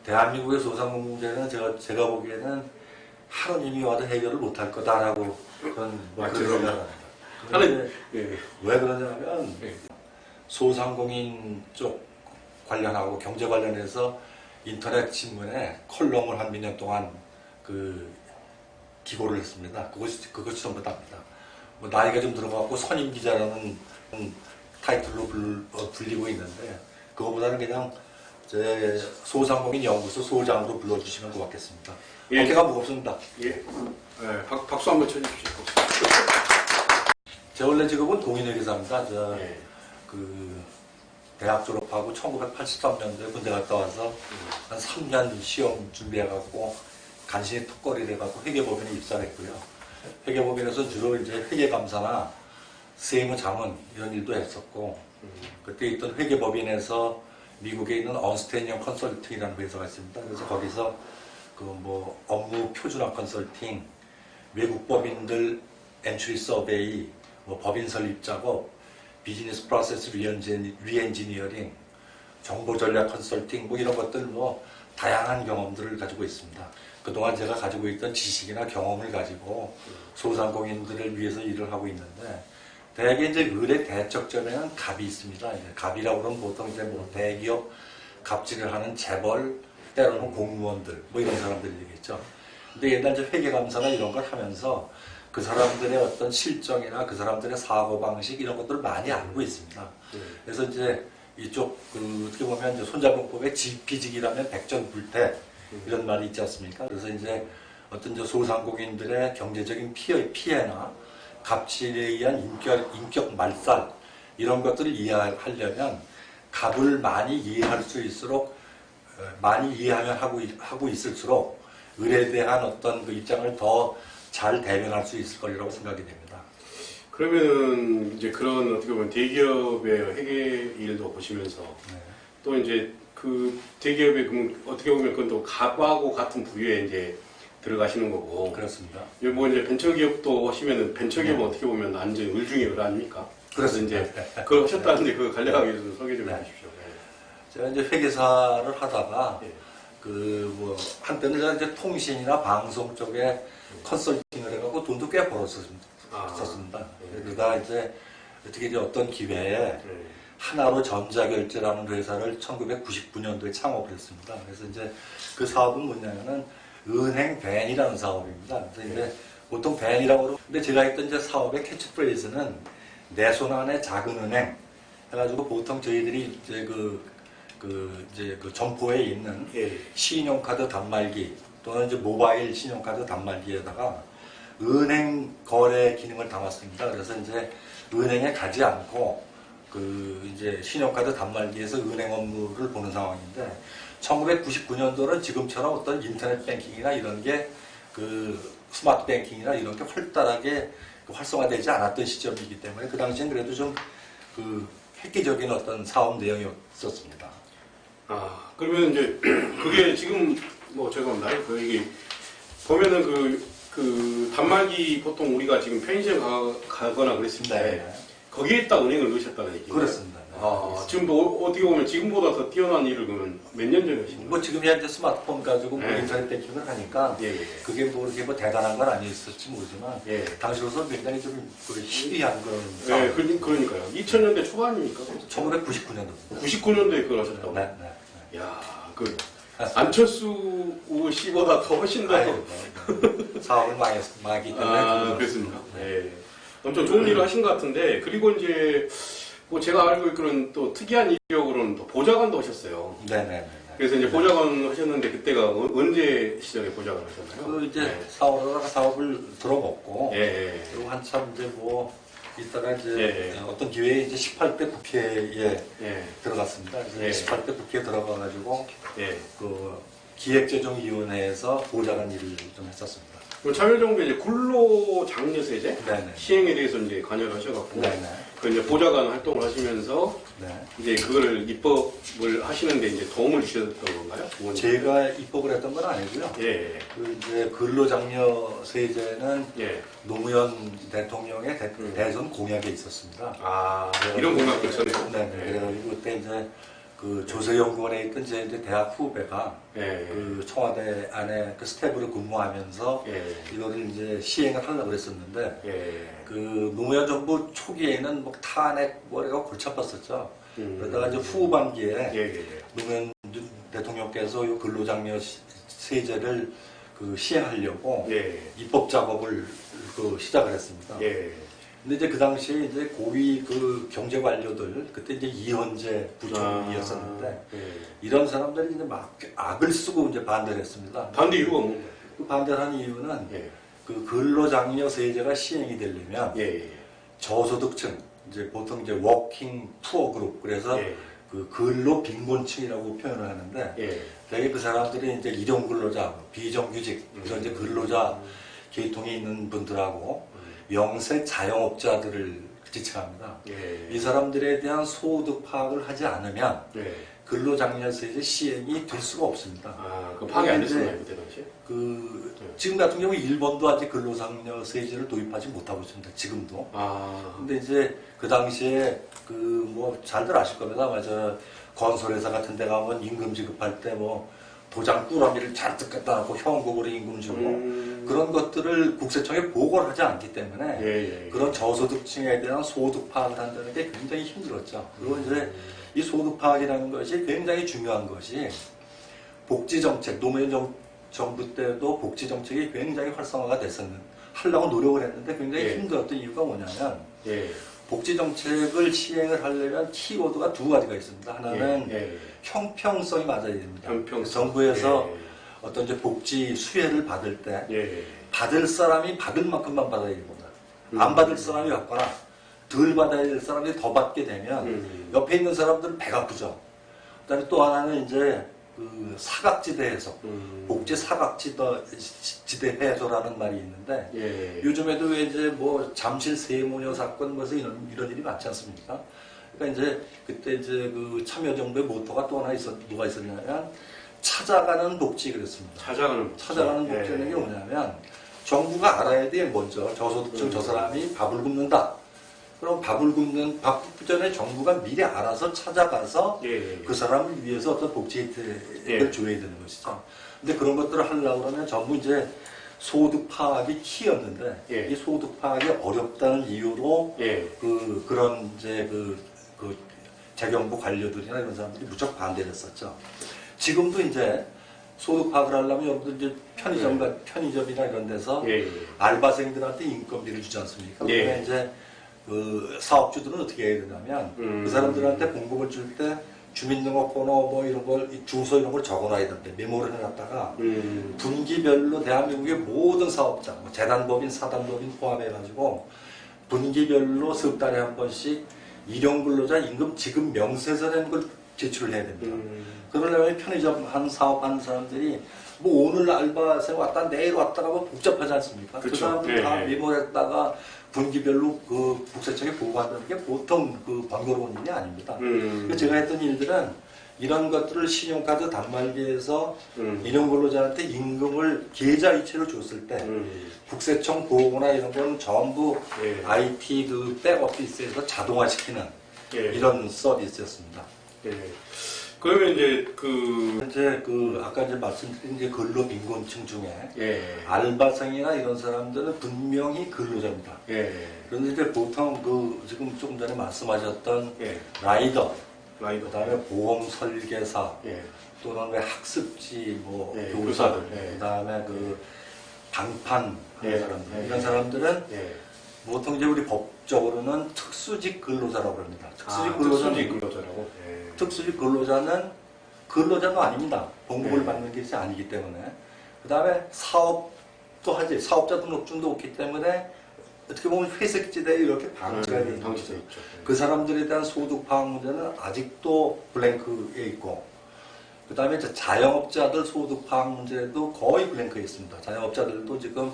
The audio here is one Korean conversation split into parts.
대한민국의 소상공 문제는 제가 보기에는 하느님이 와도 해결을 못할 거다라고 그런 그런 생각을 합니다. 그런데 왜 그러냐면 소상공인 쪽 관련하고 경제 관련해서 인터넷 신문에 컬럼을 한 몇 년 동안 기고를 했습니다. 그것이 전부 다입니다. 뭐 나이가 좀 들어가고 선임 기자라는 타이틀로 불리고 있는데 그거보다는 그냥 제 소상공인 연구소 소장으로 불러주시면 고맙겠습니다. 예. 어깨가 무겁습니다. 예. 박수 한번 쳐주십시오. 제 원래 직업은 동인회계사입니다. 예. 대학 졸업하고 1983년도에 군대 갔다 와서 한 3년 시험 준비해갖고 간신히 턱걸이 돼갖고 회계법인에 입사를 했고요. 회계법인에서 주로 이제 회계감사나 세무자문 이런 일도 했었고 그때 있던 회계법인에서 미국에 있는 언스텐 영 컨설팅이라는 회사가 있습니다. 그래서 거기서 업무 표준화 컨설팅, 외국 법인들 엔트리 서베이, 법인 설립 작업, 비즈니스 프로세스 리엔지니어링, 정보 전략 컨설팅 이런 것들 다양한 경험들을 가지고 있습니다. 그동안 제가 가지고 있던 지식이나 경험을 가지고 소상공인들을 위해서 일을 하고 있는데 대개 이제 의뢰 대척점에는 갑이 있습니다. 갑이라고 그러면 보통 이제 대기업 갑질을 하는 재벌, 때로는 공무원들 이런 사람들이 되겠죠. 근데 옛날 이제 회계감사나 이런 걸 하면서 그 사람들의 어떤 실정이나 그 사람들의 사고방식 이런 것들을 많이 알고 있습니다. 그래서 이제 이쪽 어떻게 보면 이제 손자병법의 지피지기라면 백전불태 이런 말이 있지 않습니까? 그래서 이제 어떤 소상공인들의 경제적인 피해나 갑질에 의한 인격 말살 이런 것들을 이해하려면 갑을 많이 이해할 수 있을수록 많이 이해하면 하고 있을수록 을에 대한 어떤 그 입장을 더 잘 대변할 수 있을 거라고 생각이 됩니다. 그러면은 이제 그런 어떻게 보면 대기업의 회계 일도 보시면서 또 이제 그 대기업의 어떻게 보면 그건 또 갑하고 같은 부류에 이제 들어가시는 거고. 그렇습니다. 뭐 이제 벤처기업도 하시면은 벤처기업은 어떻게 보면 완전 을 중에 을 아닙니까? 그래서 그렇습니다. 이제 그걸 하셨다는데 그 간략하게 좀 소개 좀 해주십시오. 제가 이제 회계사를 하다가 한때는 제가 이제 통신이나 방송 쪽에 컨설팅을 해갖고 돈도 꽤 벌었었습니다. 그러다 이제 어떻게 이제 어떤 기회에 하나로 전자결제라는 회사를 1999년도에 창업을 했습니다. 그래서 이제 그 사업은 뭐냐면은 은행 밴이라는 사업입니다. 그래서 이제 보통 밴이라고 그러고, 근데 제가 했던 이제 사업의 캐치프레이즈는 내 손 안에 작은 은행 해가지고 보통 저희들이 이제 그 점포에 있는 신용카드 단말기 또는 이제 모바일 신용카드 단말기에다가 은행 거래 기능을 담았습니다. 그래서 이제 은행에 가지 않고 이제 신용카드 단말기에서 은행 업무를 보는 상황인데 1999년도는 지금처럼 어떤 인터넷 뱅킹이나 이런 게 스마트 뱅킹이나 이런 게 활달하게 활성화되지 않았던 시점이기 때문에 그 당시엔 그래도 좀 획기적인 어떤 사업 내용이었었습니다. 그러면 이제 그게 지금 제가 이게 보면은 그 단말기 보통 우리가 지금 편의점 가거나 그랬을 때 거기에 딱 은행을 넣으셨다는 얘기죠? 그렇습니다. 지금도 어떻게 보면 지금보다 더 뛰어난 일을 그러면 몇 년 전에 하신 거예요? 지금 현재 스마트폰 가지고 인터넷 뱅킹을 하니까 그게 그렇게 대단한 건 아니었을지 모르지만 당시로서 굉장히 좀 희귀한 그런 그러니까요. 2000년대 초반입니까? 1999년도. 99년도에 그걸 하셨다고? 네. 야, 안철수 씨보다 더 훨씬 더 사업을 많이 했기 때문에. 그렇습니다. 엄청 좋은 일을 하신 것 같은데, 그리고 이제 제가 알고 있기로는 또 특이한 이력으로는 또 보좌관도 하셨어요. 네네. 그래서 이제 보좌관 하셨는데 그때가 언제 시절에 보좌관 하셨나요? 이제 사업을 들어먹고 그리고 한참 이제 이따가 이제 어떤 기회에 이제 18대 국회에 들어갔습니다. 그래서 18대 국회에 들어가가지고 기획재정위원회에서 보좌관 일을 좀 했었습니다. 참여정부의 이제 근로장려세제 시행에 대해서 이제 관여를 하셔갖고 그 이제 보좌관 활동을 하시면서 이제 그거를 입법을 하시는데 이제 도움을 주셨던 건가요? 제가 입법을 했던 건 아니고요. 이제 근로장려세제는 노무현 대통령의 대선 공약에 있었습니다. 이런 공약도 있었네요. 그래가지고 그때 이제 그 조세연구원에 있던 제 이제 대학 후배가 예. 그 청와대 안에 그 스텝으로 근무하면서 예. 이거를 이제 시행을 하려고 그랬었는데 예. 그 노무현 정부 초기에는 뭐 탄핵 뭐래가 골치 아팠었죠. 그러다가 이제 후반기에 예. 노무현 대통령께서 이 근로장려 세제를 그 시행하려고 예. 입법 작업을 그 시작을 했습니다. 예. 근데 이제 그 당시에 이제 고위 그 경제 관료들 그때 이제 이현재 부총리였었는데 예. 이런 사람들이 이제 막 악을 쓰고 이제 반대를 했습니다. 반대 이유가 뭔가요? 그 반대를 한 이유는 예. 그 근로장려 세제가 시행이 되려면 예. 저소득층 이제 보통 이제 워킹 푸어 그룹 그래서 예. 그 근로 빈곤층이라고 표현을 하는데 예. 되게 그 사람들이 이제 일용 근로자, 비정규직 이런 이제 근로자 계통에 있는 분들하고 영세 자영업자들을 지칭합니다. 예. 이 사람들에 대한 소득 파악을 하지 않으면 예. 근로장려세제 시행이 될 수가 없습니다. 아, 그 파악이 안 됐었나요, 그때 당시에? 그 지금 같은 경우 일본도 아직 근로장려세제를 도입하지 못하고 있습니다. 지금도. 아. 근데 이제 그 당시에 그 뭐 잘들 아실 겁니다. 맞아. 건설회사 같은 데 가면 임금 지급할 때 뭐 도장 꾸러미를 잔뜩 갖다 놓고 현금으로 임금 주고 그런 것들을 국세청에 보고를 하지 않기 때문에 예. 그런 저소득층에 대한 소득 파악을 한다는 게 굉장히 힘들었죠. 그리고 이제 이 소득 파악이라는 것이 굉장히 중요한 것이 복지정책, 노무현 정부 때도 복지정책이 굉장히 활성화가 됐었는데 하려고 노력을 했는데 굉장히 예. 힘들었던 이유가 뭐냐면 예. 복지정책을 시행을 하려면 키워드가 두 가지가 있습니다. 하나는 예. 형평성이 맞아야 됩니다. 형평성. 정부에서 예. 어떤 이제 복지 수혜를 받을 때 예. 받을 사람이 받을 만큼만 받아야 됩니다. 안 받을 사람이 받거나 덜 받아야 될 사람이 더 받게 되면 옆에 있는 사람들은 배가 아프죠. 그다음에 또 하나는 이제 그 사각지대 해소, 복지 사각지대 해소라는 말이 있는데 예. 요즘에도 왜 이제 뭐 잠실 세모녀 사건 뭐서 이런 일이 많지 않습니까? 그러니까 이제 그때 이제 그 참여정부의 모토가 또 하나 누가 있었냐면 찾아가는 복지 그랬습니다. 찾아가는 복지라는 게 뭐냐면 정부가 알아야 돼 먼저 저소득층 저 사람이 밥을 굶는다. 그럼 밥 전에 정부가 미리 알아서 찾아가서 예. 그 사람을 위해서 어떤 복지 혜택을 예. 줘야 되는 것이죠. 근데 그런 것들을 하려고 그러면 전부 이제 소득 파악이 키였는데 예. 이 소득 파악이 어렵다는 이유로 예. 그런 이제 그 재경부 관료들이나 이런 사람들이 무척 반대를 했었죠. 지금도 이제 소득 파악을 하려면 여러분들 이제 편의점이나 이런 데서 예. 알바생들한테 인건비를 주지 않습니까? 예. 그러면 이제 그 사업주들은 어떻게 해야 되냐면 그 사람들한테 공급을 줄 때 주민등록번호 뭐 이런 걸 주소 이런 걸 적어놔야 되는데 메모를 해놨다가 분기별로 대한민국의 모든 사업자 뭐 재단법인 사단법인 포함해가지고 분기별로 석 달에 한 번씩 일용근로자 임금 지급 명세서 낸 걸 제출을 해야 됩니다. 그러려면 편의점 한 사업하는 사람들이 뭐 오늘 알바생 왔다 내일 왔다가 뭐 복잡하지 않습니까? 그쵸. 그 사람들 다 메모했다가 분기별로 그 국세청에 보고한다는 게 보통 그 번거로운 일이 아닙니다. 제가 했던 일들은 이런 것들을 신용카드 단말기에서 일용근로자한테 임금을 계좌이체로 줬을 때 국세청 보고나 이런 건 전부 예. IT 그 백오피스에서 자동화시키는 예. 이런 서비스였습니다. 예. 그러면 이제 아까 이제 말씀드린 이제 근로 빈곤층 중에 예. 알바생이나 이런 사람들은 분명히 근로자입니다. 예. 그런데 이제 보통 지금 조금 전에 말씀하셨던 예. 라이더, 라이더. 그다음에 보험 설계사, 예. 또는 왜 학습지 뭐 예, 교사들, 교사들, 예. 그다음에 그 방판 하는 예. 사람들, 예. 이런 사람들은 예. 보통 이제 우리 법적으로는 특수직 근로자라고 합니다. 특수직 근로자라고. 예. 특수직 근로자는 근로자도 아닙니다. 봉급을 네. 받는 것이 아니기 때문에. 그 다음에 사업도 하지. 사업자 등록증도 없기 때문에 어떻게 보면 회색지대에 이렇게 방치가 되어 있는 방치돼 거죠. 있죠. 그 사람들에 대한 소득 파악 문제는 아직도 블랭크에 있고, 그 다음에 자영업자들 소득 파악 문제도 거의 블랭크에 있습니다. 자영업자들도 지금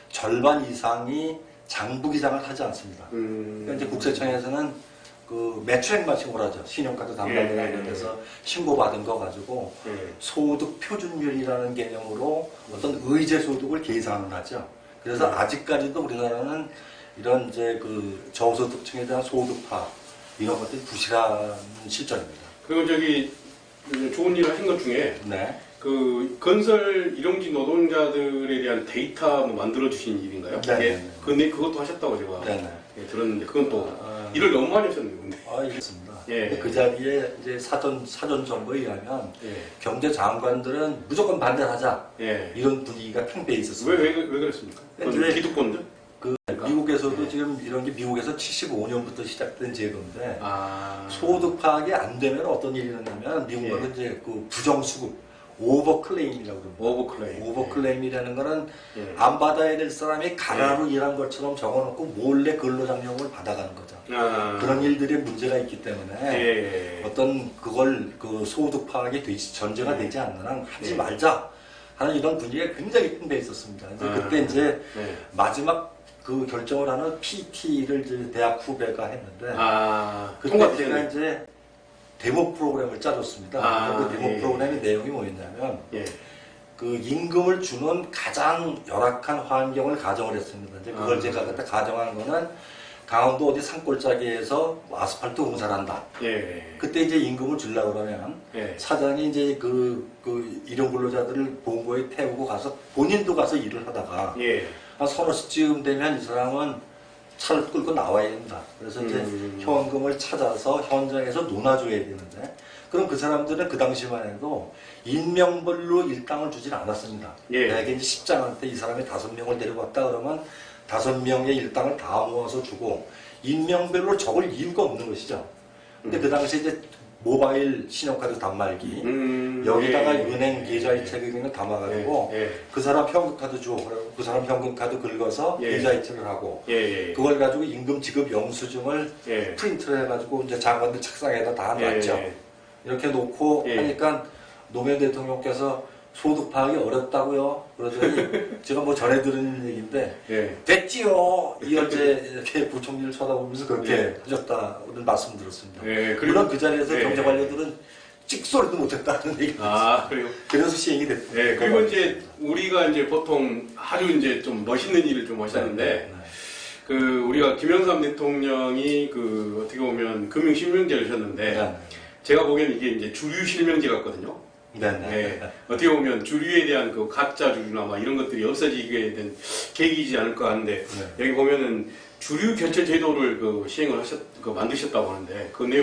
절반 이상이 장부기장을 하지 않습니다. 그러니까 이제 국세청에서는 그 매출액 맞춤을 하죠. 신용카드 담당이나 이런 데서 신고받은 거 가지고 소득 표준율이라는 개념으로 어떤 의제 소득을 계산을 하죠. 그래서 아직까지도 우리나라는 이런 이제 그 저소득층에 대한 소득 파악 이런 것들이 부실한 실정입니다. 그리고 저기 좋은 일을 하신 것 중에 네. 그 건설 일용직 노동자들에 대한 데이터 뭐 만들어 주신 일인가요? 네, 예. 네, 네. 근데 그것도 하셨다고 제가 네네. 예, 들었는데 그건 또 아, 일을 너무 많이 하셨네요. 근데. 이렇습니다. 예. 그 자리에 이제 사전 정보에 의하면 예. 경제 장관들은 무조건 반대하자 예. 이런 분위기가 팽배해 있었습니다. 왜 그랬습니까? 그건 이제 기득권들? 그 미국에서도 예. 지금 이런 게 미국에서 75년부터 시작된 제도인데 아. 소득 파악이 안 되면 어떤 일이 일어나면 미국은 예. 이제 그 부정수급 오버클레임이라고 그럽니다. 오버클레임. 오버클레임이라는 거는 예. 안 받아야 될 사람이 가나로 일한 것처럼 적어놓고 몰래 근로장려금을 받아가는 거죠. 아. 그런 일들이 문제가 있기 때문에 예. 어떤 그걸 그 소득 파악이 전제가 되지 않는 한 하지 말자 하는 이런 분위기가 굉장히 팽배해 있었습니다. 이제 그때 이제 예. 마지막 그 결정을 하는 PT를 이제 대학 후배가 했는데 아. 그때 제가 통과되셨네. 이제 데모 프로그램을 짜줬습니다. 아, 그 데모 예. 프로그램의 내용이 뭐였냐면 예. 그 임금을 주는 가장 열악한 환경을 가정을 했습니다. 이제 그걸 아. 제가 그때 가정한 거는 강원도 어디 산골짜기에서 아스팔트 공사를 한다. 예. 그때 이제 임금을 주려고 그러면 예. 사장이 이제 그 일용 근로자들을 본고에 태우고 가서 본인도 가서 일을 하다가 예. 한 서너 시쯤 되면 이 사람은 차를 끌고 나와야 된다. 그래서 이제 현금을 찾아서 현장에서 논아줘야 되는데 그럼 그 사람들은 그 당시만 해도 인명별로 일당을 주진 않았습니다. 예. 내게 이제 십장한테 이 사람이 5명을 데려갔다 그러면 5명의 일당을 다 모아서 주고 인명별로 적을 이유가 없는 것이죠. 근데 그 당시에 이제 모바일 신용카드 단말기 여기다가 예. 은행 계좌이체를 담아가지고 예. 그 사람 현금카드 줘. 그러고 그 사람 현금카드 긁어서 예. 계좌이체를 하고 예. 예. 그걸 가지고 임금 지급 영수증을 예. 프린트를 해가지고 이제 장관들 책상에다 다 놨죠. 예. 이렇게 놓고 예. 하니까 노무현 대통령께서 소득 파악이 어렵다고요. 그러더니 제가 뭐 전해 들은 얘기인데 예. 됐지요. 이현재 이렇게 부총리를 쳐다보면서 그렇게 예. 하셨다는 말씀 들었습니다. 예. 물론 그 자리에서 예. 경제관료들은 찍소리도 못했다는 얘기. 아, 그래요? 그래서 시행이 됐고. 예. 그리고 이제 우리가 이제 보통 아주 이제 좀 멋있는 일을 좀 하셨는데 그 우리가 김영삼 대통령이 그 어떻게 보면 금융실명제를 하셨는데 제가 보기에는 이게 이제 주류 실명제 같거든요. 네네. 네. 어떻게 보면 주류에 대한 그 가짜 주류나 막 이런 것들이 없어지게 된 계기이지 않을까 하는데 여기 보면은 주류 결제 제도를 그 시행을 만드셨다고 하는데 그 내용